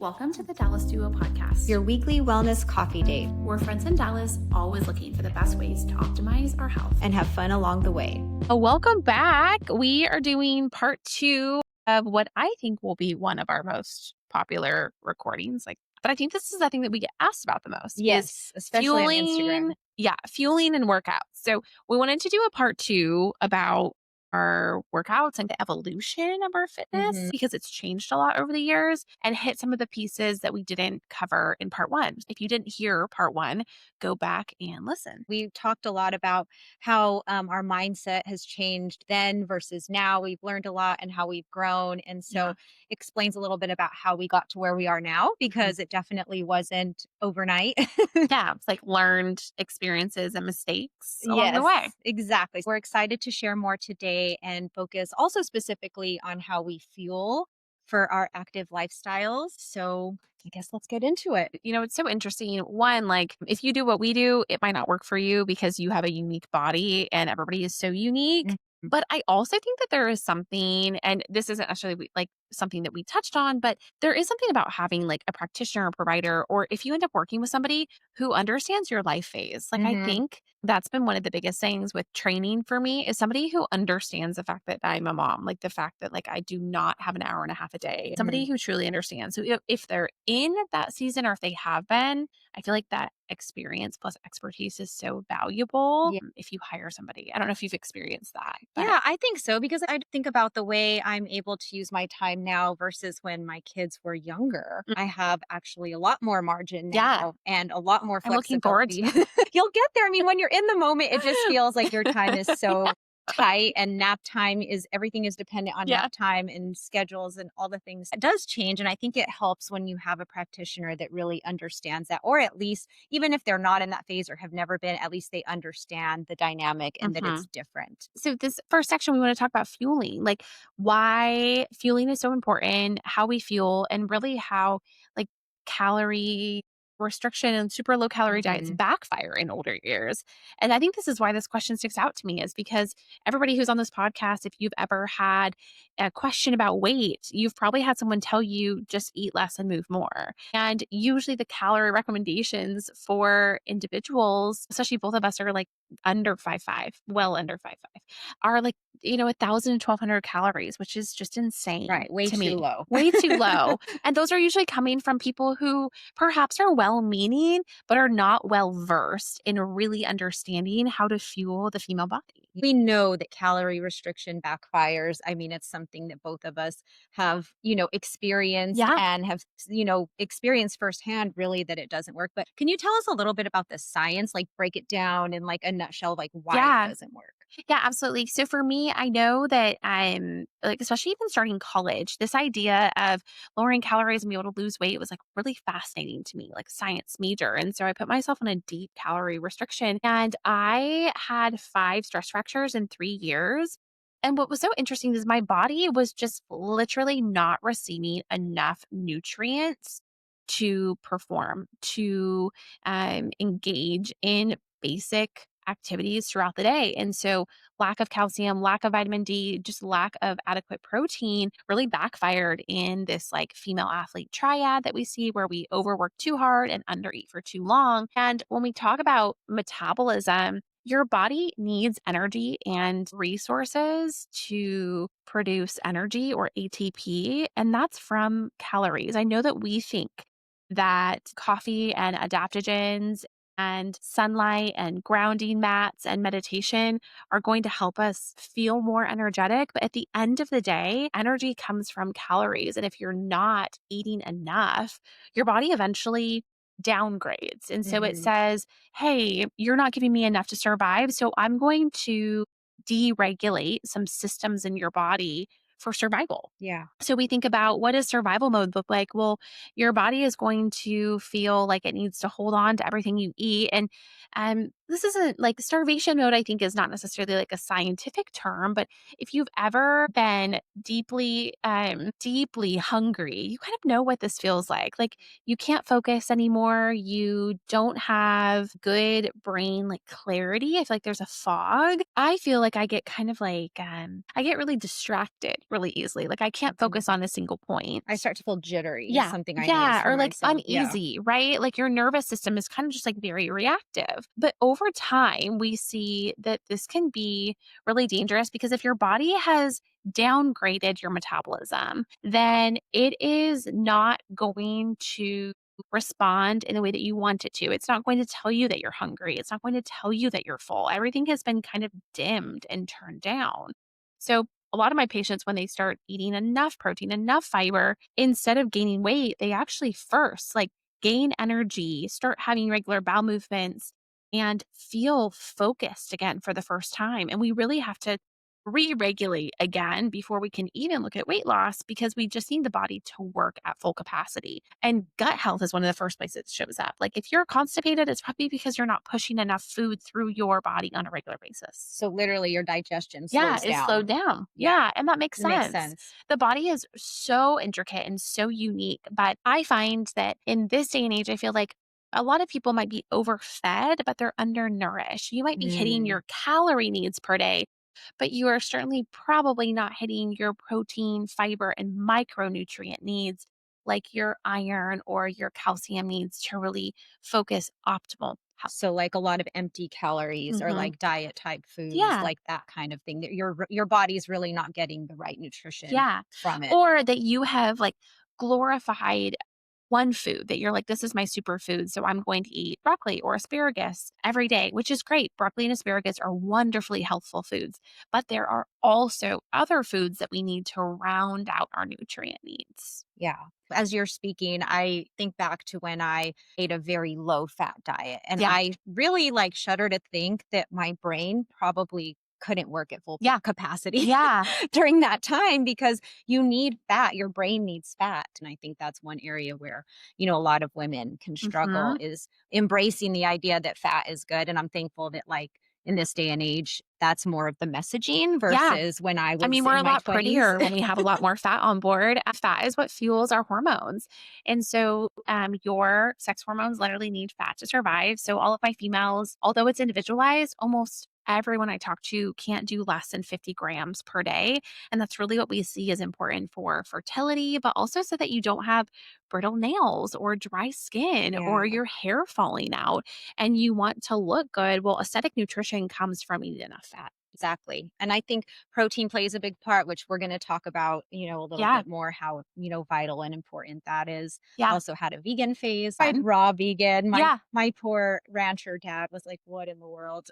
Welcome to the Dallas Duo Podcast, your weekly wellness coffee date. We're friends in Dallas, always looking for the best ways to optimize our health and have fun along the way. Welcome back. We are doing part 2 of what I think will be one of our most popular recordings. But I think this is the thing that we get asked about the most. Yes, especially on Instagram. Yeah, fueling and workouts. So we wanted to do a part 2 about our workouts and the evolution of our fitness because it's changed a lot over the years, and hit some of the pieces that we didn't cover in part 1. If you didn't hear part 1, go back and listen. We talked a lot about how our mindset has changed then versus now. We've learned a lot and how we've grown. And so explains a little bit about how we got to where we are now, because it definitely wasn't overnight. Yeah, it's like learned experiences and mistakes along the way. Exactly. We're excited to share more today and focus also specifically on how we fuel for our active lifestyles. So I guess let's get into it. You know, it's so interesting. One, like if you do what we do, it might not work for you because you have a unique body and everybody is so unique. But I also think that there is something, and this isn't actually like something that we touched on, but there is something about having like a practitioner or provider, or if you end up working with somebody who understands your life phase. Like I think that's been one of the biggest things with training for me, is somebody who understands the fact that I'm a mom, like the fact that like I do not have an hour and a half a day, somebody who truly understands. So if they're in that season, or if they have been, I feel like that experience plus expertise is so valuable if you hire somebody. I don't know if you've experienced that. Yeah, I think so, because I think about the way I'm able to use my time now versus when my kids were younger. I have actually a lot more margin now and a lot more flexibility. I'm looking forward to that. You'll get there. I mean, when you're in the moment, it just feels like your time is so tight, and nap time is, everything is dependent on nap time and schedules and all the things. It does change. And I think it helps when you have a practitioner that really understands that, or at least even if they're not in that phase or have never been, at least they understand the dynamic and that it's different. So this first section, we want to talk about fueling, like why fueling is so important, how we fuel, and really how like calorie restriction and super low calorie diets backfire in older years. And I think this is why this question sticks out to me, is because everybody who's on this podcast, if you've ever had a question about weight, you've probably had someone tell you just eat less and move more. And usually the calorie recommendations for individuals, especially both of us are like under 5'5", well under 5'5", are like, 1,000 to 1,200 calories, which is just insane. Right. Way too low. Way too low. And those are usually coming from people who perhaps are well-meaning, but are not well-versed in really understanding how to fuel the female body. We know that calorie restriction backfires. I mean, it's something that both of us have, experienced and have, experienced firsthand really that it doesn't work. But can you tell us a little bit about the science, like break it down in like a nutshell, like why it doesn't work? Yeah, absolutely. So for me, I know that I'm like, especially even starting college, this idea of lowering calories and be able to lose weight was like really fascinating to me, like science major. And so I put myself on a deep calorie restriction, and I had 5 stress fractures in 3 years. And what was so interesting is my body was just literally not receiving enough nutrients to perform, to engage in basic activities throughout the day. And so lack of calcium, lack of vitamin D, just lack of adequate protein really backfired in this like female athlete triad that we see, where we overwork too hard and undereat for too long. And when we talk about metabolism, your body needs energy and resources to produce energy, or ATP, and that's from calories. I know that we think that coffee and adaptogens and sunlight and grounding mats and meditation are going to help us feel more energetic. But at the end of the day, energy comes from calories. And if you're not eating enough, your body eventually downgrades. And so it says, hey, you're not giving me enough to survive. So I'm going to deregulate some systems in your body for survival. Yeah. So we think about, what does survival mode look like? Well, your body is going to feel like it needs to hold on to everything you eat. And this isn't like starvation mode, I think is not necessarily like a scientific term, but if you've ever been deeply hungry, you kind of know what this feels like. Like you can't focus anymore. You don't have good brain like clarity. I feel like there's a fog. I feel like I get kind of like, I get really distracted really easily. Like I can't Mhm. focus on a single point. I start to feel jittery is Yeah. something I notice Yeah. for Or like myself. Yeah. uneasy, right? Like your nervous system is kind of just like very reactive. But over time, we see that this can be really dangerous because if your body has downgraded your metabolism, then it is not going to respond in the way that you want it to. It's not going to tell you that you're hungry. It's not going to tell you that you're full. Everything has been kind of dimmed and turned down. So, a lot of my patients, when they start eating enough protein, enough fiber, instead of gaining weight, they actually first like gain energy, start having regular bowel movements, and feel focused again for the first time. And we really have to re regulate again before we can even look at weight loss because we just need the body to work at full capacity. And gut health is one of the first places it shows up. Like if you're constipated, it's probably because you're not pushing enough food through your body on a regular basis. So literally your digestion Yeah, slows it's down. slowed down. Yeah. Yeah, and that makes It makes sense. sense. The body is so intricate and so unique, but I find that in this day and age, I feel like a lot of people might be overfed, but they're undernourished. You might be hitting Mm. your calorie needs per day, but you are certainly probably not hitting your protein, fiber, and micronutrient needs like your iron or your calcium needs to really focus optimal health. So like a lot of empty calories or Mhm. like diet type foods, Yeah. like that kind of thing that your body's really not getting the right nutrition Yeah. from it. Or that you have like glorified one food that you're like, this is my superfood. So I'm going to eat broccoli or asparagus every day, which is great. Broccoli and asparagus are wonderfully healthful foods. But there are also other foods that we need to round out our nutrient needs. Yeah. As you're speaking, I think back to when I ate a very low fat diet and Yeah. I really like shudder to think that my brain probably couldn't work at full Yeah. capacity Yeah. during that time because you need fat, your brain needs fat. And I think that's one area where, a lot of women can struggle Hmm. is embracing the idea that fat is good. And I'm thankful that like in this day and age, that's more of the messaging Yeah. versus when I I was mean, we're in a my lot 20s. prettier when we have a lot more fat on board. Fat is what fuels our hormones. And so, your sex hormones literally need fat to survive. So, all of my females, although it's individualized, almost everyone I talk to can't do less than 50 grams per day. And that's really what we see as important for fertility, but also so that you don't have brittle nails or dry skin Yeah. or your hair falling out and you want to look good. Well, aesthetic nutrition comes from eating enough fat. Exactly. And I think protein plays a big part, which we're going to talk about, a little Yeah. bit more how, vital and important that is. I Yeah. also had a vegan phase. I'm raw vegan. My Yeah. my poor rancher dad was like, "What in the world?"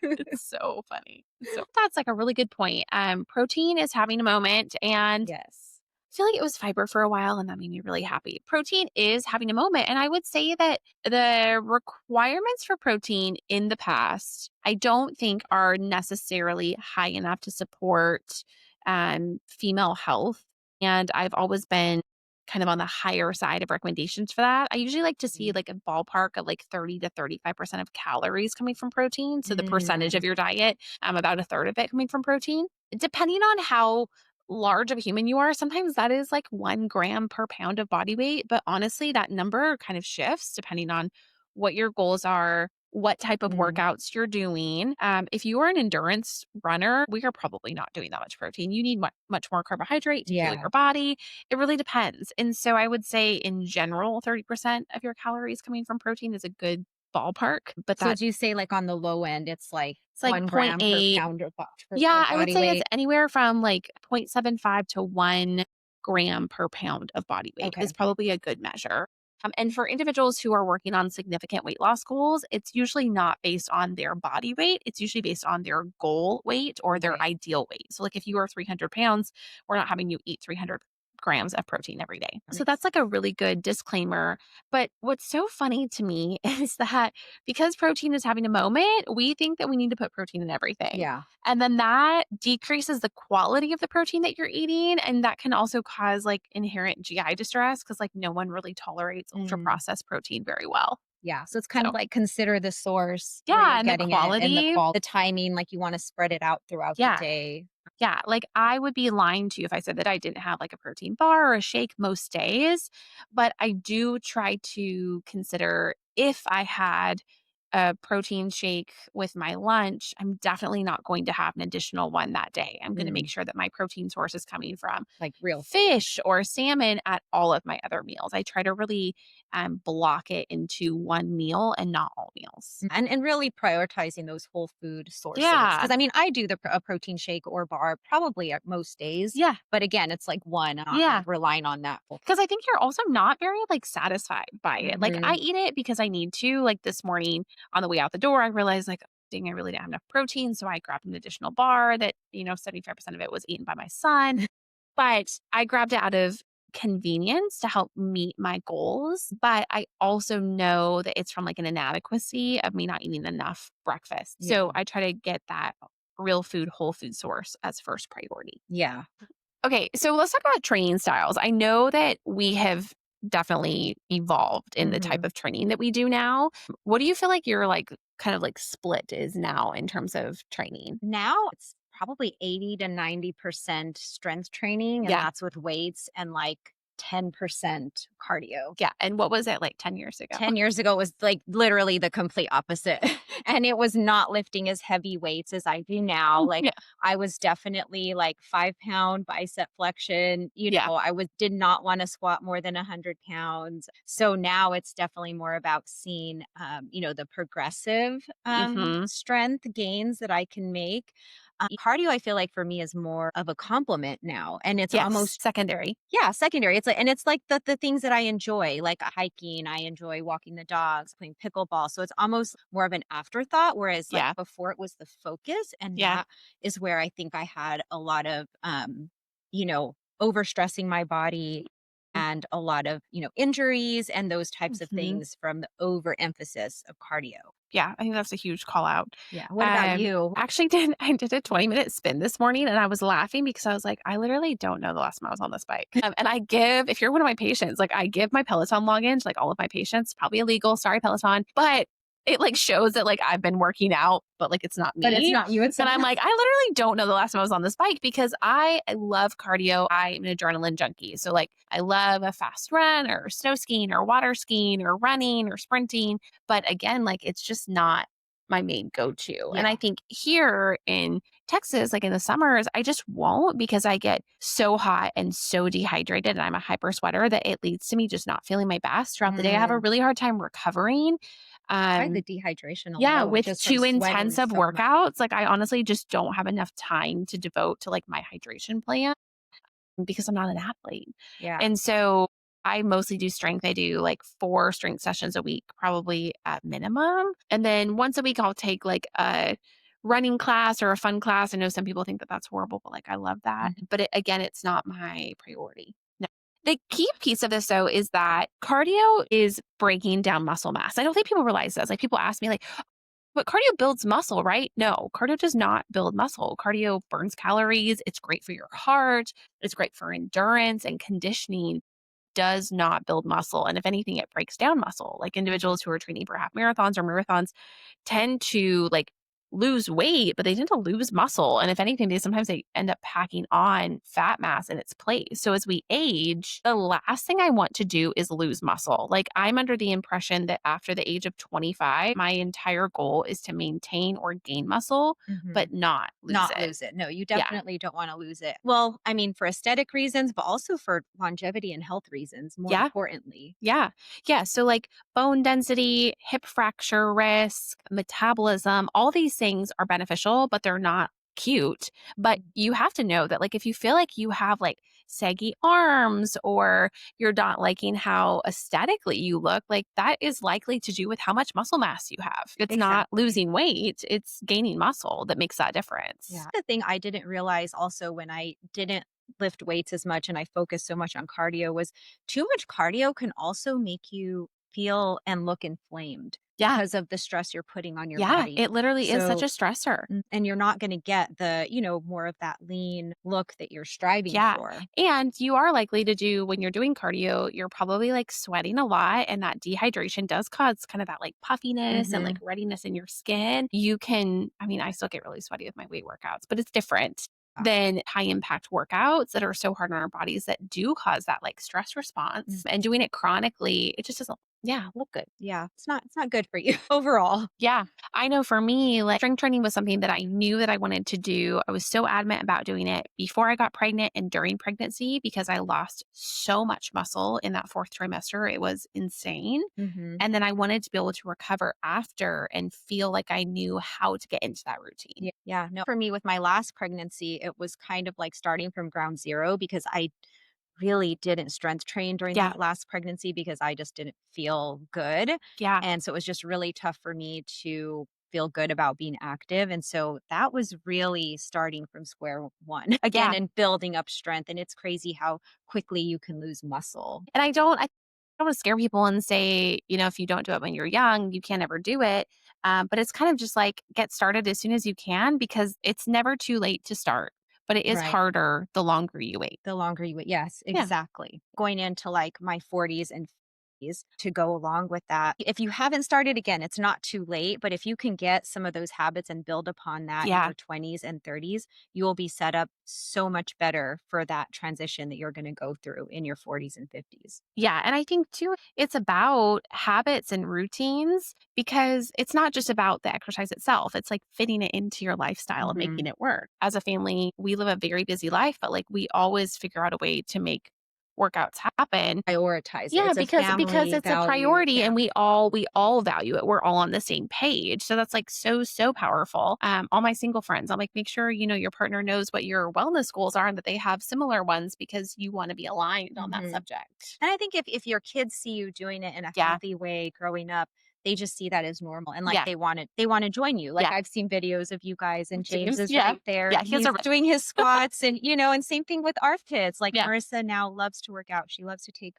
It's so funny. So that's like a really good point. Protein is having a moment, and Yes. I feel like it was fiber for a while, and that made me really happy. Protein is having a moment, and I would say that the requirements for protein in the past, I don't think are necessarily high enough to support female health. And I've always been kind of on the higher side of recommendations for that. I usually like to see Mhm. like a ballpark of like 30 to 35% of calories coming from protein. So the percentage Mm. of your diet, about a third of it coming from protein. Depending on how large of a human you are, sometimes that is like 1 gram per pound of body weight. But honestly, that number kind of shifts depending on what your goals are, what type of Mm. workouts you're doing. If you are an endurance runner, we are probably not doing that much protein. You need much more carbohydrate to fuel Yeah. your body. It really depends. And so I would say, in general, 30% of your calories coming from protein is a good ballpark. But So that do you say like on the low end, it's like it's like 1 gram per 0.8. pound of Yeah, I would body say it's weight? anywhere from like 0.75 to 1 gram per pound of body weight Okay. is probably a good measure. And for individuals who are working on significant weight loss goals, it's usually not based on their body weight. It's usually based on their goal weight or their Right. ideal weight. So, like if you are 300 pounds, we're not having you eat 300 grams of protein every day. That So, makes that's like a really good disclaimer. But what's so funny to me is that because protein is having a moment, we think that we need to put protein in everything. Yeah. And then that decreases the quality of the protein that you're eating. And that can also cause like inherent GI distress because like no one really tolerates ultra Mm. processed protein very well. Yeah. So it's kind of So, like consider the source where yeah, you're and the getting it and quality. the timing, like you want to spread it out throughout the Yeah. day. Yeah, like, I would be lying to you if I said that I didn't have, like, a protein bar or a shake most days, but I do try to consider if I had a protein shake with my lunch, I'm definitely not going to have an additional one that day. I'm gonna make Mm, sure that my protein source is coming from like real food. fish or salmon at all of my other meals. I try to really, block it into one meal and not all meals. And really prioritizing those whole food sources. Yeah. Because I mean, I do a protein shake or bar probably at most days, Yeah. but again, it's like one, not Yeah. like relying on that full. 'Cause I think you're also not very, like, satisfied by it. Like, I Mhm. eat it because I need to. Like, this morning on the way out the door, I realized, like, dang, I really didn't have enough protein, so I grabbed an additional bar that, 75% of it was eaten by my son. But I grabbed it out of convenience to help meet my goals, but I also know that it's from, like, an inadequacy of me not eating enough breakfast. So, Yeah. I try to get that real food, whole food source as first priority. Yeah. Okay, so let's talk about training styles. I know that we have definitely evolved in the type Mhm. of training that we do now. What do you feel like your like kind of like split is now in terms of training? Now it's probably 80 to 90% strength training, and Yeah. that's with weights, and like 10% cardio. Yeah. And what was it like 10 years ago? 10 years ago was like literally the complete opposite. And it was not lifting as heavy weights as I do now. Like Yeah. I was definitely like 5 pound bicep flexion. Yeah. I did not want to squat more than 100 pounds. So now it's definitely more about seeing, the progressive Hmm. strength gains that I can make. Cardio, I feel like for me is more of a compliment now. And it's Yes. almost Secondary. yeah, secondary. It's like the things that I enjoy, like hiking, I enjoy walking the dogs, playing pickleball. So it's almost more of an afterthought, whereas like Yeah. before it was the focus. And Yeah. that is where I think I had a lot of overstressing my body and a lot of, injuries and those types of Hmm. things from the overemphasis of cardio. Yeah, I think that's a huge call out. Yeah. What about you? Actually I did a 20-minute spin this morning and I was laughing because I was like, I literally don't know the last time I was on this bike. And if you're one of my patients, like I give my Peloton login to like all of my patients, probably illegal. Sorry, Peloton. But it like shows that like I've been working out, but like it's not But it's me. not you, it's And I'm someone like, I literally don't know the last time I was on this bike because I love cardio. I'm an adrenaline junkie. So like I love a fast run or snow skiing or water skiing or running or sprinting. But again, like it's just not my main go-to. And I Yeah. think here in Texas, like in the summers, I just won't because I get so hot and so dehydrated and I'm a hyper sweater that it leads to me just not feeling my best throughout the day. I have a Mm. really hard time recovering. Probably the Um, dehydration yeah, alone, with just from too sweating intense of so much. workouts, like I honestly just don't have enough time to devote to like my hydration plan because I'm not an athlete. Yeah. And so I mostly do strength. I do like 4 strength sessions a week, probably at minimum. And then once a week, I'll take like a running class or a fun class. I know some people think that that's horrible, but like I love that. Mhm. But again, it's not my priority. No. The key piece of this though is that cardio is breaking down muscle mass. I don't think people realize this. Like people ask me like, but cardio builds muscle, right? No, cardio does not build muscle. Cardio burns calories. It's great for your heart. It's great for endurance and conditioning. Does not build muscle. And if anything, it breaks down muscle. Like Mhm. individuals who are training for half marathons or marathons tend to like lose weight, but they tend to lose muscle. And if anything, they end up packing on fat mass in its place. So as we age, the last thing I want to do is lose muscle. Like I'm under the impression that after the age of 25, my entire goal is to maintain or gain muscle, Mhm. but not lose Not it. lose it. No, you Yeah. definitely don't wanna lose it. Well, I mean, for aesthetic reasons, but also for longevity and health reasons, more Yeah. importantly. Yeah. Yeah. So, like bone density, hip fracture risk, metabolism, all these things are beneficial, but they're not cute. But Mm. you have to know that, like, if you feel like you have like saggy arms or you're not liking how aesthetically you look, like, that is likely to do with how much muscle mass you have. It's not Exactly. losing weight, it's gaining muscle that makes that difference. Yeah. The thing I didn't realize also when I didn't lift weights as much and I focused so much on cardio was too much cardio can also make you feel and look inflamed. Yeah. because of the stress you're putting on your Yeah. body. It literally is such So a stressor. and you're not gonna get the, more of that lean look that you're striving Yeah. for. And you are likely to do when you're doing cardio, you're probably like sweating a lot. And that dehydration does cause kind of that like puffiness and like Mhm. readiness in your skin. I mean, I still get really sweaty with my weight workouts, but it's different Ah, than high impact workouts that are so hard on our bodies that do cause that like stress response. mm. And doing it chronically, it just doesn't, yeah, look good. Yeah, it's not good for you overall. Yeah. I know for me, like strength training was something that I knew that I wanted to do. I was so adamant about doing it before I got pregnant and during pregnancy because I lost so much muscle in that fourth trimester. It was insane. Mhm. And then I wanted to be able to recover after and feel like I knew how to get into that routine. Yeah, no, for me with my last pregnancy, it was kind of like starting from ground zero because I really didn't strength train during Yeah. that last pregnancy because I just didn't feel good. Yeah. And so it was just really tough for me to feel good about being active. And so that was really starting from square one again Yeah. and building up strength. And it's crazy how quickly you can lose muscle. And I don't want to scare people and say, if you don't do it when you're young, you can't ever do it. But it's kind of just like get started as soon as you can because it's never too late to start, but it is Right. harder the longer you wait. The longer you wait. Yes, Yeah. exactly. Going into like my 40s and 50s to go along with that. If you haven't started again, it's not too late, but if you can get some of those habits and build upon that in Yeah. your 20s and 30s, you will be set up so much better for that transition that you're going to go through in your 40s and 50s. Yeah. And I think too, it's about habits and routines because it's not just about the exercise itself. It's like fitting it into your lifestyle and Mhm. making it work. As a family, we live a very busy life, but like we always figure out a way to make workouts happen. Prioritize it. Yeah, It's a because family it's a value. priority Yeah. and we all value it. We're all on the same page. So that's like so powerful. All my single friends, I'm like, make sure your partner knows what your wellness goals are and that they have similar ones because you want to be aligned on that Mhm. subject. And I think if your kids see you doing it in a Yeah. healthy way growing up, they just see that as normal and like Yeah. they want to join you. Like Yeah. I've seen videos of you guys and James James. is Yeah. right there Yeah. and He has a he's doing his squats and and same thing with our kids. Like yeah. Marissa now loves to work out. She loves to take,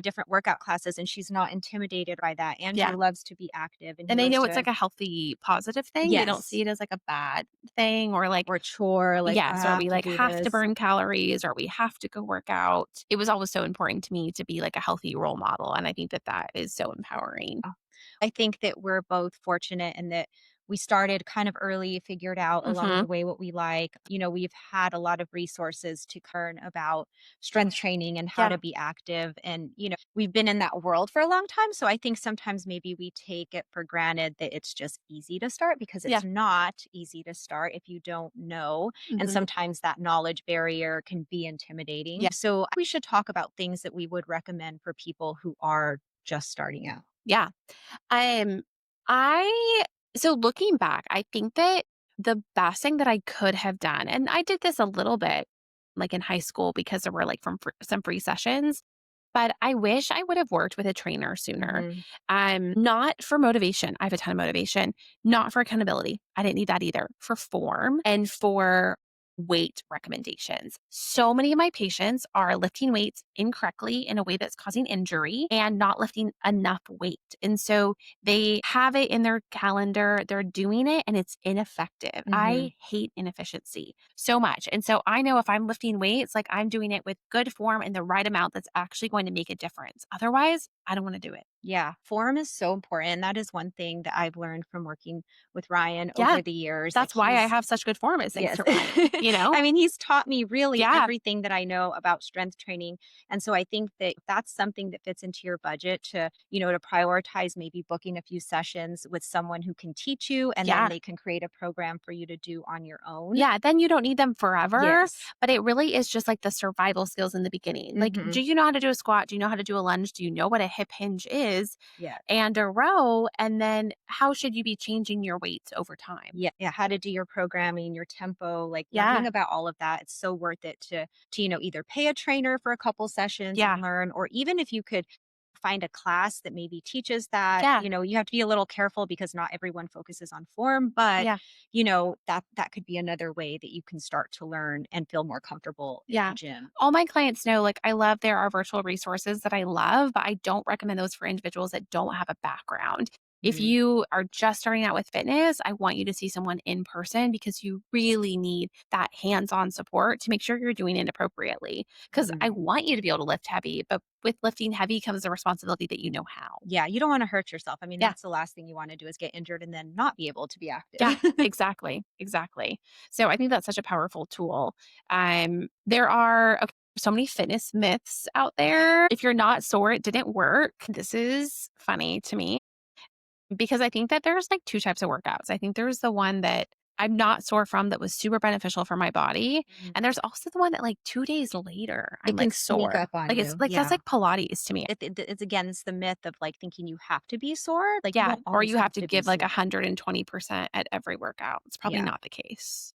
different workout classes and she's not intimidated by that. Yeah. Andrew loves to be active and he And they loves know it's to like a healthy, positive thing. They don't see yes, it as like a bad thing or like or chore like I yes, or have we to like do have to this. burn calories or we have to go work out. It was always so important to me to be like a healthy role model. And I think that that is so empowering. I think that we're both fortunate in that we started kind of early, figured out along Hmm. the way what we like. We've had a lot of resources to learn about strength training and how Yeah. to be active. And, we've been in that world for a long time. So I think sometimes maybe we take it for granted that it's just easy to start because Yeah. it's not easy to start if you don't know. And Hmm. sometimes that knowledge barrier can be intimidating. Yeah. So we should talk about things that we would recommend for people who are just starting out. Yeah. Um, I so looking back, I think that the best thing that I could have done, and I did this a little bit like in high school because there were like some free sessions, but I wish I would have worked with a trainer sooner. Mhm. Not for motivation. I have a ton of motivation, not for accountability. I didn't need that either. For form and for weight recommendations. So many of my patients are lifting weights incorrectly in a way that's causing injury and not lifting enough weight. And so they have it in their calendar, they're doing it and it's ineffective. Mhm. I hate inefficiency so much. And so I know if I'm lifting weights, like I'm doing it with good form and the right amount that's actually going to make a difference. Otherwise, I don't want to do it. Yeah, form is so important. And that is one thing that I've learned from working with Ryan Yeah. over the years. Like That's why I he's have such good form is thanks yes. to Ryan. I mean, he's taught me really Yeah. everything that I know about strength training. And so I think that that's something that fits into your budget to prioritize maybe booking a few sessions with someone who can teach you and then Yeah. they can create a program for you to do on your own. Yeah, then you don't need them forever, Yes. but it really is just like the survival skills in the beginning. Like, Hmm. do you know how to do a squat? Do you know how to do a lunge? Do you know what a hip hinge is Yeah. and a row? And then how should you be changing your weights over time? Yeah, yeah, how to do your programming, your tempo, like Yeah, learning about all of that. It's so worth it to either pay a trainer for a couple sessions yeah, and learn, or even if you could find a class that maybe teaches that. yeah, You have to be a little careful because not everyone focuses on form, but yeah, that could be another way that you can start to learn and feel more comfortable at the yeah. gym. All my clients know, like, I love there are virtual resources that I love, but I don't recommend those for individuals that don't have a background. If Mhm. you are just starting out with fitness, I want you to see someone in person because you really need that hands-on support to make sure you're doing it appropriately. Because I Mhm. want you to be able to lift heavy, but with lifting heavy comes the responsibility that you know how. Yeah, you don't wanna hurt yourself. I mean, Yeah. that's the last thing you wanna do is get injured and then not be able to be active. Yeah, exactly, exactly. So I think that's such a powerful tool. There are so many fitness myths out there. If you're not sore, it didn't work. This is funny to me because I think that there's like two types of workouts. I think there's the one that I'm not sore from that was super beneficial for my body. Mhm. And there's also the one that like 2 days later, I'm It can like sneak sore. up on Like it's you. like that's Yeah. like Pilates to me. It's again, it's the myth of, like, thinking you have to be sore, like, you Yeah. don't Or always you have have to to be give like sore. 120% at every workout. It's probably Yeah. not the case.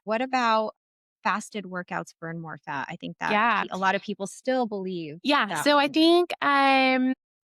What about fasted workouts burn more fat? I think that Yeah. a lot of people still believe Yeah, that so I one. think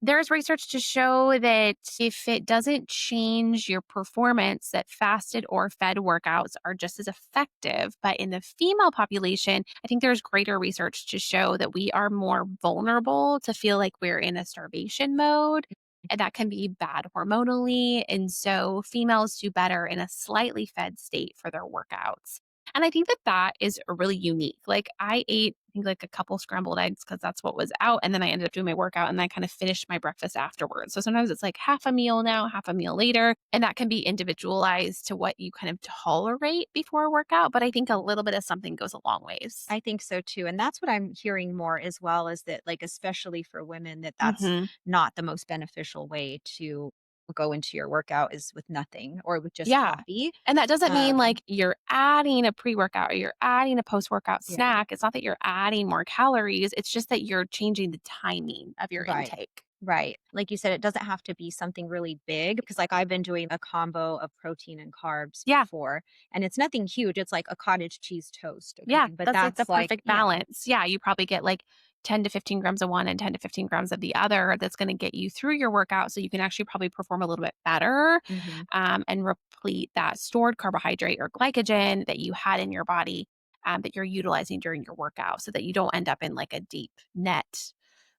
there's research to show that if it doesn't change your performance, that fasted or fed workouts are just as effective. But in the female population, I think there's greater research to show that we are more vulnerable to feel like we're in a starvation mode. And that can be bad hormonally. And so females do better in a slightly fed state for their workouts. And I think that that is really unique. Like I ate, I think like a couple scrambled eggs because that's what was out. And then I ended up doing my workout and then I kind of finished my breakfast afterwards. So sometimes it's like half a meal now, half a meal later. And that can be individualized to what you kind of tolerate before a workout. But I think a little bit of something goes a long ways. I think so too, and that's what I'm hearing more as well, is that, like, especially for women, that that's Hmm. not the most beneficial way to go into your workout is with nothing or with just Yeah. coffee. And that doesn't mean Um, like you're adding a pre workout or you're adding a post workout yeah, snack. It's not that you're adding more calories. It's just that you're changing the timing of your right. intake. Right. Like you said, it doesn't have to be something really big because, like, I've been doing a combo of protein and carbs Yeah. before, and it's nothing huge. It's like a cottage cheese toast. Yeah, Okay. But that's like the that's like, perfect yeah. balance. Yeah, you probably get like 10 to 15 grams of one and 10 to 15 grams of the other. That's going to get you through your workout so you can actually probably perform a little bit better Hmm. and replete that stored carbohydrate or glycogen that you had in your body that you're utilizing during your workout so that you don't end up in like a deep net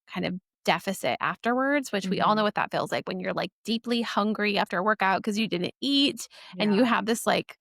kind of deficit afterwards, which we all Hmm. know what that feels like when you're like deeply hungry after a workout because you didn't eat and you Yeah. have this like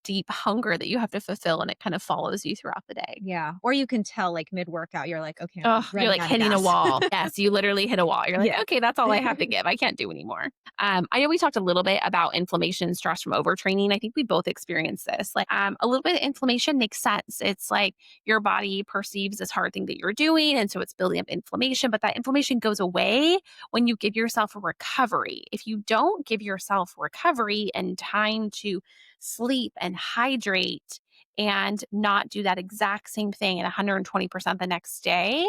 deep hunger that you have to fulfill and it kind of follows you throughout the day. Yeah. Or you can tell, like, mid workout, you're like, okay, Oh, I'm you're running like out of hitting a gas. wall. Yes, you literally hit a wall. You're like, Yeah. okay, that's all I have to give. I can't do anymore. I know we talked a little bit about inflammation, stress from overtraining. I think we both experienced this. Like, a little bit of inflammation makes sense. It's like your body perceives this hard thing that you're doing, and so it's building up inflammation. But that inflammation goes away when you give yourself a recovery. If you don't give yourself recovery and time to sleep and hydrate and not do that exact same thing at 120% the next day,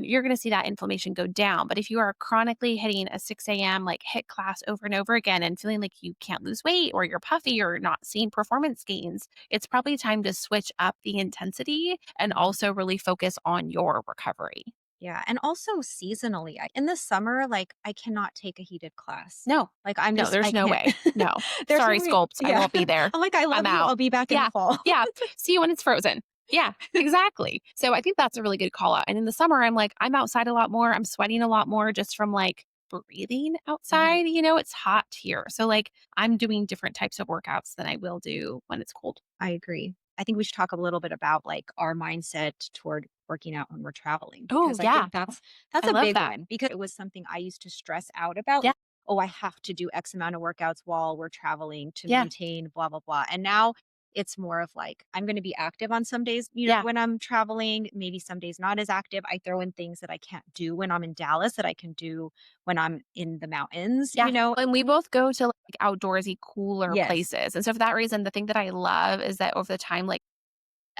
you're going to see that inflammation go down. But if you are chronically hitting a 6 a.m. like hit class over and over again and feeling like you can't lose weight or you're puffy or not seeing performance gains, it's probably time to switch up the intensity and Mhm. also really focus on your recovery. Yeah. And also seasonally, in the summer, like, I cannot take a heated class. No, Like, I'm no, just, I there's no can't. way. No. There's Sorry, no way. Sculpt. I Yeah. won't be there. I'm like, I I'm love you. out. I'll be back in the Yeah. fall. Yeah. See you when it's frozen. Yeah, exactly. So I think that's a really good call out. And in the summer, I'm like, I'm outside a lot more. I'm sweating a lot more just from like breathing Mhm. outside. It's hot here. So like I'm doing different types of workouts than I will do when it's cold. I agree. I think we should talk a little bit about, like, our mindset toward working out when we're traveling, Oh, because I yeah. think that's I a love big that. one, because it was something I used to stress out about, Yeah. like, "Oh, I have to do X amount of workouts while we're traveling to Yeah. maintain blah, blah, blah." And now it's more of like, I'm gonna be active on some days, Yeah. when I'm traveling, maybe some days not as active. I throw in things that I can't do when I'm in Dallas that I can do when I'm in the mountains, Yeah. you know? And we both go to like outdoorsy, cooler Yes. places. And so for that reason, the thing that I love is that over the time, like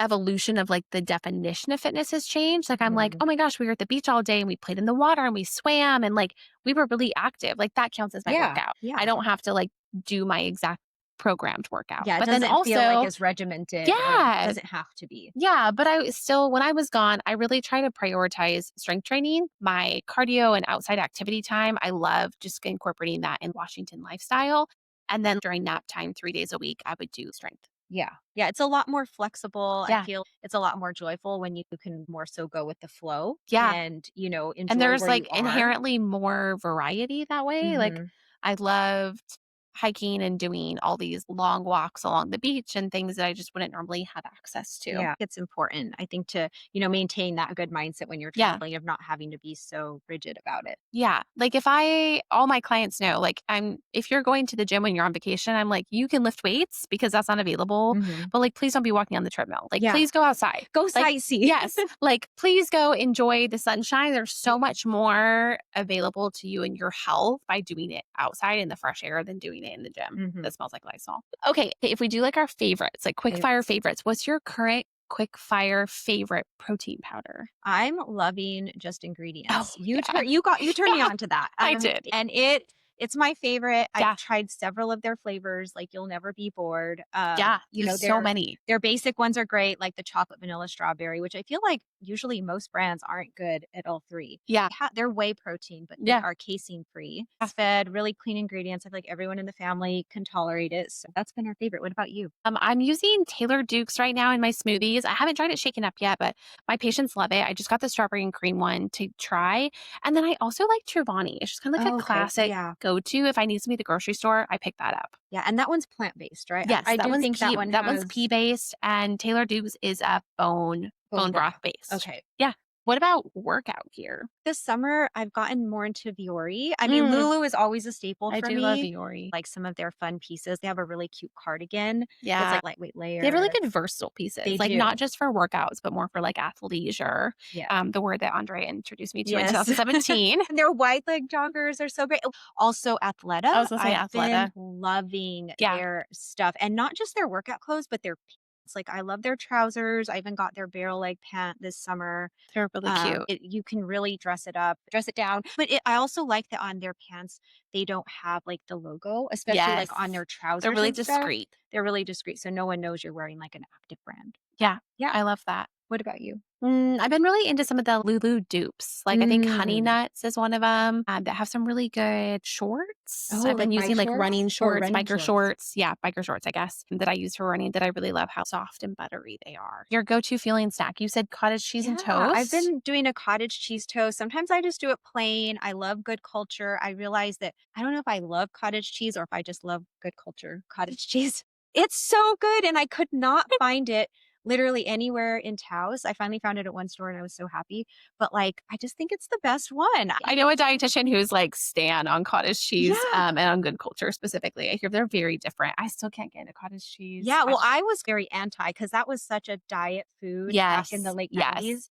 evolution of like the definition of fitness has changed. Like I'm like, Mhm. oh my gosh, we were at the beach all day and we played in the water and we swam and like we were really active. Like that counts as my Yeah, workout. I yeah. don't have to like do my exact programmed workout. Yeah, it But then doesn't feel like also, as regimented, or it yeah, doesn't have to be. yeah. But I still, when I was gone, I really try to prioritize strength training, my cardio and outside activity time. I love just incorporating that in Washington lifestyle. And then during nap time, 3 days a week, I would do strength. Yeah. Yeah, it's a lot more flexible. I Yeah. feel it's a lot more joyful when you can more so go with the flow Yeah. and, And enjoy there's where you like are. inherently more variety that way. Like Mhm. I loved hiking and doing all these long walks along the beach and things that I just wouldn't normally have access to. Yeah, it's important, I think, to, maintain that good mindset when you're Yeah. traveling of not having to be so rigid about it. Yeah. Like all my clients know, like if you're going to the gym when you're on vacation, I'm like, you can lift weights because that's not available, but like, please don't be walking on the treadmill. Like, please go outside. Go Like, sightsee. yes. Like, please go enjoy the sunshine. There's so much more available to you and your health by doing it outside in the fresh air than doing it in the gym that smells like Lysol. Okay. If we do like our favorites, like quick fire favorites, what's your current quick fire favorite protein powder? I'm loving Just Ingredients. Oh, You turned me on to that. I did. And it's my favorite. Yeah. I've tried several of their flavors. Like, you'll never be bored. There's so many. Their basic ones are great, like the chocolate vanilla strawberry, which I feel like usually most brands aren't good at all three. Yeah. They're whey protein, but they are casein free. Fed, really clean ingredients. I feel like everyone in the family can tolerate it. So that's been our favorite. What about you? I'm using Taylor Dukes right now in my smoothies. I haven't tried it shaken up yet, but my patients love it. I just got the strawberry and cream one to try. And then I also like Truvani. It's just kind of like a classic go-to. If I need something at the grocery store, I pick that up. Yeah, and that one's plant-based, right? Yes, I that do one's think that one's pea-based, and Taylor Dukes is a bone broth based. Okay. Yeah. What about workout gear? This summer, I've gotten more into Viore. I mean, Lulu is always a staple for me. I do love Viore. Like some of their fun pieces. They have a really cute cardigan. Yeah. It's like lightweight layer. They have really good versatile pieces. They like do. not just for workouts, but more for like athleisure. Yeah. The word that Andrea introduced me to in 2017. And their wide leg joggers are so great. Also, Athleta. I was going to say I've Athleta. been loving their stuff. And not just their workout clothes, but their pants. Like, I love their trousers. I even got their barrel leg pant this summer. They're really cute. You can really dress it up, dress it down. But I also like that on their pants, they don't have like the logo, especially like on their trousers. They're really and stuff. discreet. They're really discreet. So no one knows you're wearing like an active brand. Yeah. Yeah. I love that. What about you? I've been really into some of the Lulu dupes. Like I think Honey Nuts is one of them that have some really good shorts. I've been using like running shorts, biker shorts. Yeah, biker shorts, I guess, that I use for running that I really love how soft and buttery they are. Your go-to fueling snack, you said cottage cheese and toast. I've been doing a cottage cheese toast. Sometimes I just do it plain. I love Good Culture. I realize that I don't know if I love cottage cheese or if I just love Good Culture cottage cheese. It's so good. And I could not find it literally anywhere in Taos. I finally found it at one store and I was so happy. But like, I just think it's the best one. I know a dietitian who's like stan on cottage cheese and on Good Culture specifically. I hear they're very different. I still can't get into cottage cheese. Yeah, well, I was very anti because that was such a diet food back in the late 90s.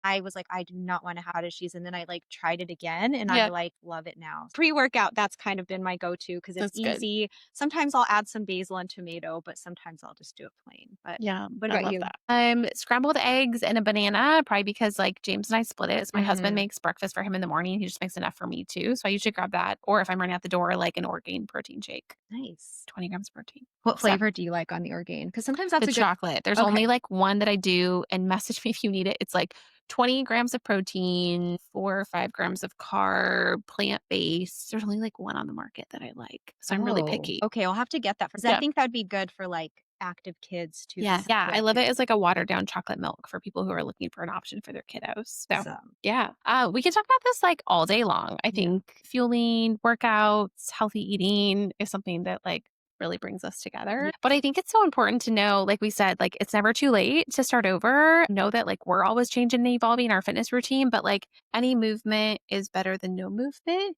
I was like, I do not want to have cottage cheese. And then I like tried it again and I like love it now. Pre-workout, that's kind of been my go-to because it's easy. Sometimes I'll add some basil and tomato, but sometimes I'll just do it plain. But what about you? Scrambled eggs and a banana, probably because like James and I split it. So my husband makes breakfast for him in the morning. He just makes enough for me too. So I usually grab that. Or if I'm running out the door, like an Orgain protein shake. Nice. 20 grams of protein. What flavor do you like on the Orgain? Because sometimes that's the chocolate. There's only like one that I do, and message me if you need it. It's like 20 grams of protein, 4 or 5 grams of carb, plant-based. There's only like one on the market that I like. So I'm really picky. Okay, I'll have to get that. I think that'd be good for like active kids too. Yeah. I love it as like a watered down chocolate milk for people who are looking for an option for their kiddos. So we can talk about this like all day long. I think fueling, workouts, healthy eating is something that like really brings us together. But I think it's so important to know, like we said, like it's never too late to start over. Know that like we're always changing and evolving our fitness routine, but like any movement is better than no movement.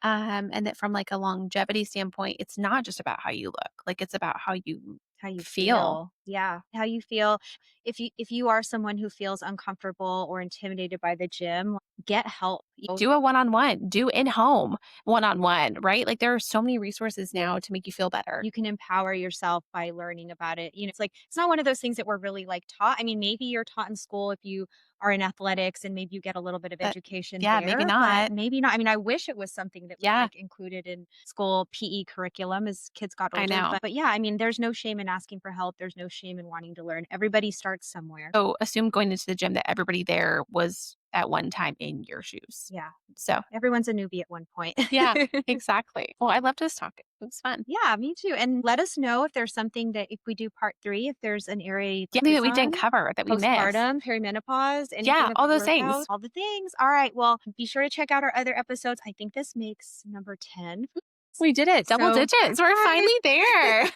And that from like a longevity standpoint, it's not just about how you look. Like it's about how you feel. Yeah, how you feel. If you are someone who feels uncomfortable or intimidated by the gym, get help. Do a one-on-one, do in-home one-on-one, right? Like there are so many resources now to make you feel better. You can empower yourself by learning about it. You know, it's like, it's not one of those things that we're really like taught. I mean, maybe you're taught in school if you are in athletics and maybe you get a little bit of education there. Maybe not. Maybe not. I mean, I wish it was something that was like included in school PE curriculum as kids got older. I know. But yeah, I mean, there's no shame in asking for help. There's no shame in wanting to learn. Everybody starts somewhere. So assume going into the gym that everybody there was at one time in your shoes. Yeah. So everyone's a newbie at one point. Yeah, exactly. Well, I loved this talk. It was fun. Yeah, me too. And let us know if there's something that if we do part 3, if there's an area that we didn't cover that we missed. Postpartum, perimenopause, all those things. All the things. All right. Well, be sure to check out our other episodes. I think this makes number 10. We did it. Double So, digits. We're guys, finally there.